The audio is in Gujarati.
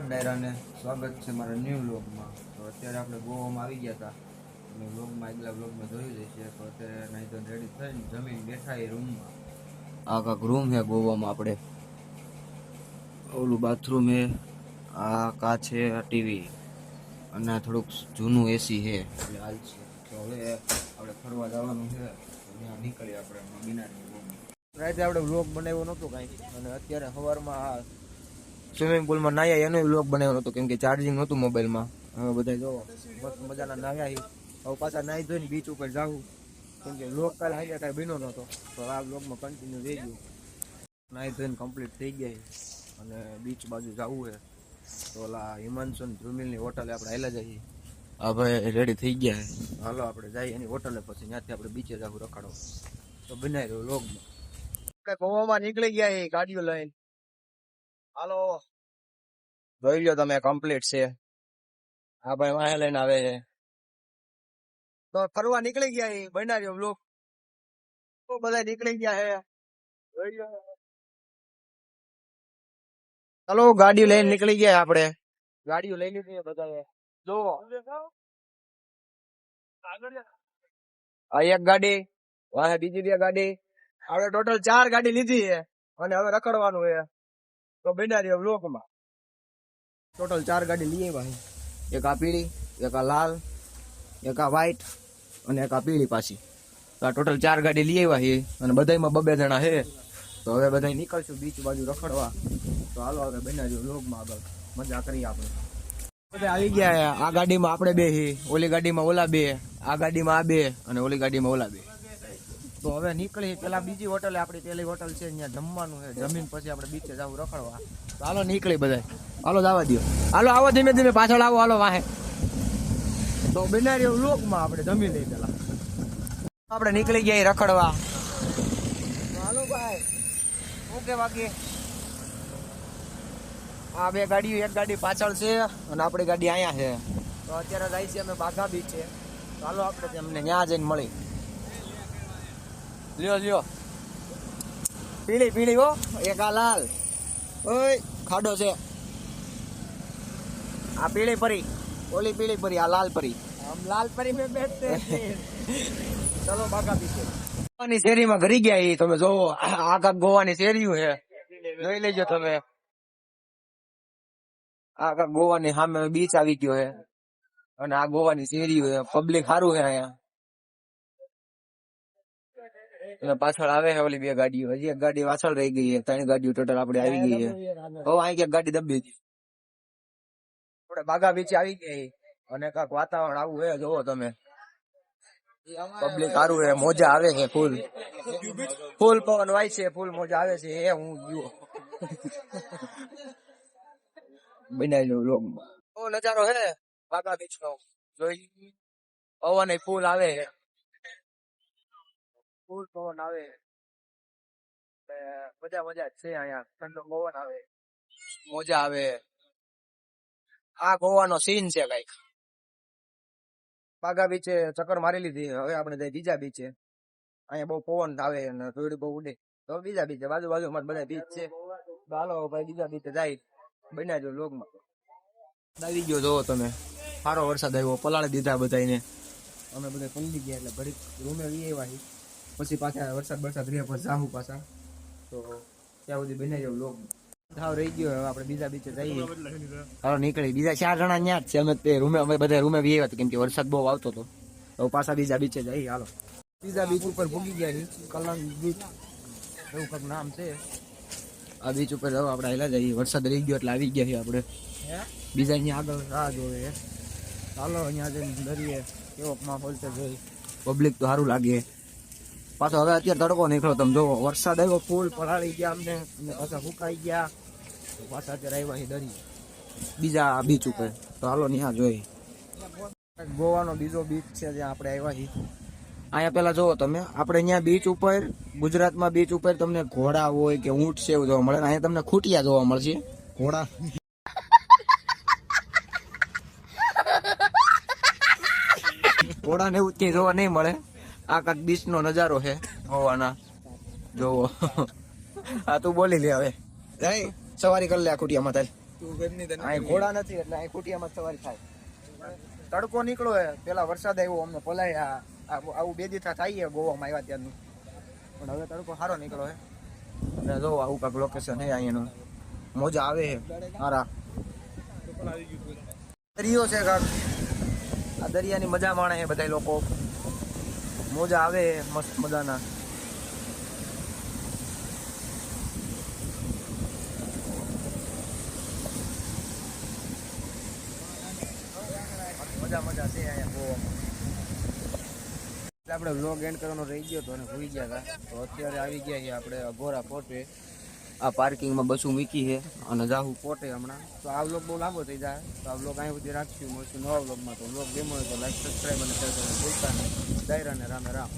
ડાયરાને સ્વાગત છે મારા ન્યૂ વ્લોગમાં. તો અત્યારે આપણે ગોવામાં આવી ગયા હતા. તમે વ્લોગમાં આગલા વ્લોગમાં જોયું જશે. તો અત્યારે નહીં તો રેડી થઈને જમીન બેઠા એ રૂમમાં. આ કાંક રૂમ છે ગોવામાં. આપણે ઓલું બાથરૂમ છે, આ કા છે, આ ટીવી અને થોડુંક જૂનું એસી છે એટલે હાલ છે. તો હવે આપણે ફરવા જવાનું છે. ત્યાં નીકળીએ આપણે ગિનારની રૂમમાં. રાતે આપણે વ્લોગ બનાવ્યો નહોતો કાંઈ, અને અત્યારે સવારમાં સ્વિમિંગ પુલમાં નાહ્યા એનો વ્લોગ બનાવ્યો નહોતો કેમ કે ચાર્જિંગ નહોતું મોબાઈલમાં. હવે બધા જો મસ્ત મજાના નાહ્યા. હવે પાછા નાહી ધોઈને બીચ ઉપર જાવું કેમ કે વ્લોગ કાલે હાજર કાંઈ બન્યો નહોતો. તો આ વ્લોગમાં કન્ટિન્યુ રહી ગયું. નાહી ધોઈને કમ્પ્લીટ થઈ ગયા અને બીચ બાજુ જવું છે. તો ઓલા હિમાંશુ ધ્રુમિલની હોટલે આપણે હાલ્યા જઈએ. હા ભાઈ રેડી થઈ ગયા છે. હાલો આપણે જઈએ એની હોટલે, પછી ત્યાંથી આપણે બીચે જવું રખાડો. તો બનાવી રહ્યો વ્લોગમાં. ગોવામાં નીકળી ગયા એ ગાડીઓ લઈને. હાલો જોઈ લો તમે, કમ્પ્લીટ છે. હા ભાઈ વાહે લઈને આવે છે. તો ફરવા નીકળી ગયા એ બનાવ્યો વ્લોગ. તો બધા નીકળી ગયા છે. જોઈ લો. ચાલો ગાડીઓ લઈને નીકળી ગયા આપણે. ગાડીઓ લઈ લીધી બધા. જો આ એક ગાડી, વાહે બીજી બે ગાડી. આપણે ટોટલ 4 ગાડી લીધી છે અને હવે રખડવાનું છે. તો બનાવ્યો વ્લોગમાં. ટોટલ 4 ગાડી લઈ આવ્યા. એક આ પીળી, એક આ લાલ, એક આ વ્હાઈટ અને એક આ પીળી પાછી. તો આ ટોટલ 4 ગાડી લઈ આવ્યા છે અને બધામાં 2-2 જણા છે. તો હવે બધા નીકળશું બીચ બાજુ રખડવા. તો હાલો હવે બનાવ્યો વ્લોગમાં આગળ મજા કરીએ આપણે. બધા આવી ગયા. આ ગાડીમાં આપણે 2 છીએ, ઓલી ગાડીમાં ઓલા 2, આ ગાડીમાં આ 2 અને ઓલી ગાડીમાં ઓલા 2. તો હવે નીકળી પેલા બીજી હોટલે. આપણી પેલી હોટલ છે ત્યાં જમવાનું છે. જમીન પછી આપણે બીચે જવું રખડવા. તો હાલો નીકળી બધા. હાલો જવા દો. હાલો આવો ધીમે ધીમે પાછળ આવો. હાલો વાહે. તો બનાવ્યો વ્લોગમાં આપણે જમી લઈ પેલા. આપણે નીકળી ગયા રખડવા. હાલો ભાઈ ઓકે બાકી આ 2 ગાડીઓ, એક ગાડી પાછળ છે અને આપણી ગાડી અહીંયા છે. તો અત્યારે જાય છે અમે બાઘા બીચ છે. ચાલો આપણે તેમને ત્યાં જઈને મળી. લ્યો લ્યો પીળી પીળી હો, એક આ લાલ. ઓય ખાડો છે. આ પીળી પરી, ઓલી પીળી પરી, આ લાલ પરી. હમ લાલ પરી में बैठते हैं. ચલો બાઘા બીચે. ગોવાની શેરીમાં ઘરી ગયા એ તમે જોવો. આ કાક ગોવાની શેરીઓ છે, જોઈ લેજો તમે. આ કાક ગોવાની સામે બીચ આવી ગયો છે અને આ ગોવાની શેરીઓ છે. પબ્લિક સારું છે અહીંયા. પાછળ આવે છે ઓલી 2 ગાડીઓ. હજી એક ગાડી પાછળ રહી ગઈ છે. 3 ગાડીઓ ટોટલ આપણે આવી ગઈ છે. હવે અહીં એક ગાડી દબી હતી. આપણે બાઘા બીચે આવી ગયા અને કાક વાતાવરણ આવું છે જોવો તમે. પબ્લિક સારું છે, મોજા આવે છે ફૂલ. ફૂલ પવન વાય છે, ફૂલ મોજા આવે છે. એ હું જુઓ બનાવી લઉં વ્લોગમાં. ઓ નજારો હે બાઘા બીચ નો. જોઈ પવન ફૂલ આવે છે, ફૂલ પવન આવે. મજા મજા છે અહીંયા. ઠંડો પવન આવે, મોજા આવે. આ ગોવાનો સીન છે કઈક. બાઘા બીચે ચક્કર મારી લીધી. હવે આપણે જાય બીજા બીચે. અહીંયા બહુ પવન આવે અને ધૂળ બહુ ઉડે. તો બીજા બીચે બાજુ બાજુમાં બધા બીચ છે. હાલો ભાઈ બીજા બીચે જાય. બનાવજો વ્લોગમાં. આવી ગયો જોવો તમે. સારો વરસાદ આવ્યો, પલાળી દીધા બધાને. અમે બધા પલળી ગયા એટલે ઘડી રૂમે વી આવ્યા. પછી પાછા વરસાદ રહ્યા પછી જાહુ પાછા. તો ત્યાં સુધી બનાવી જાવ વ્લોગ. થાવ રહી ગયો. હવે આપણે બીજા બીચે જઈએ. હાલો નીકળી. બીજા 4 જણા ત્યાં જ છે. અમે રૂમે અમે બધા રૂમે વી આવ્યા કેમ કે વરસાદ બહુ આવતો હતો. તો પાછા બીજા બીચે જઈએ. હાલો બીજા બીચ ઉપર ભૂગી ગયા છે. કલંગ બીચ એવું કંઈક નામ છે. આ બીચ ઉપર હવે આપણે હાલ્યા જઈએ. વરસાદ રહી ગયો એટલે આવી ગયા છીએ આપણે. બીજા અહીંયા આગળ રાહ જોવે. ચાલો અહીંયા જઈને દરિયે કેવો માહોલ છે જોઈ. પબ્લિક તો સારું લાગે. પાછો હવે અત્યારે તડકો નીકળો તમે જોવો. વરસાદ આવ્યો, ફૂલ પલાળી ગયા અમને અને પાછા ફૂંકાઈ ગયા. પાછા અત્યારે આવ્યા છે દરિયે બીજા બીચ ઉપર. તો હાલો ત્યાં જોઈ. ગોવાનો બીજો બીચ છે જ્યાં આપણે આવ્યા છીએ. અહીંયા પેલા જોવો તમે. આપણે અહીંયા બીચ ઉપર, ગુજરાતમાં બીચ ઉપર તમને ઘોડા હોય કે ઊંટ છે એવું જોવા મળે. અહીંયા તમને ખૂટિયા જોવા મળશે. ઘોડા ઘોડા ને એવું ક્યાંય જોવા નહીં મળે. આ કાંક બીચ નો નજારો છે ગોવાના. જોવો. હા તું બોલી લે હવે. સવારી કરી લે આ ખૂટિયામાં તારે. અહીં ઘોડા નથી એટલે અહીં કુટિયામાં જ સવારી થાય. તડકો નીકળ્યો હે, પેલા વરસાદ આવ્યો અમને પલાય આવું 2 દિવસ થાય ગોવામાં આવ્યા ત્યારનું, પણ હવે તડકો સારો નીકળ્યો હે. અને જો આવું કાંક લોકેશન હે અહીંયાનું, મોજા આવે હે સારા. દરિયો છે કાંક, આ દરિયાની મજા માણે છે બધા લોકો, મોજા આવે હે મસ્ત મજાના. મજા છે અહીંયા ગોવામાં. આપણે વ્લોગ એન્ડ કરવાનો રહી ગયો તો અને ભૂલી ગયા હતા, તો અત્યારે આવી ગયા છીએ આપણે અઘોરા પોર્ટે. આ પાર્કિંગમાં બસો મૂકી છે અને જાહુ પોર્ટે હમણાં. તો આ વ્લોગ બહુ લાંબો થઈ જાય, તો આ વ્લોગ અહીં સુધી રાખશું. મળશું નવા વ્લોગમાં. તો વ્લોગ ગેમ હોય તો લાઈક, સબસ્ક્રાઈબ અને શેર કરવાનું ભૂલતા નહીં. દાયરા ને રામે રામ.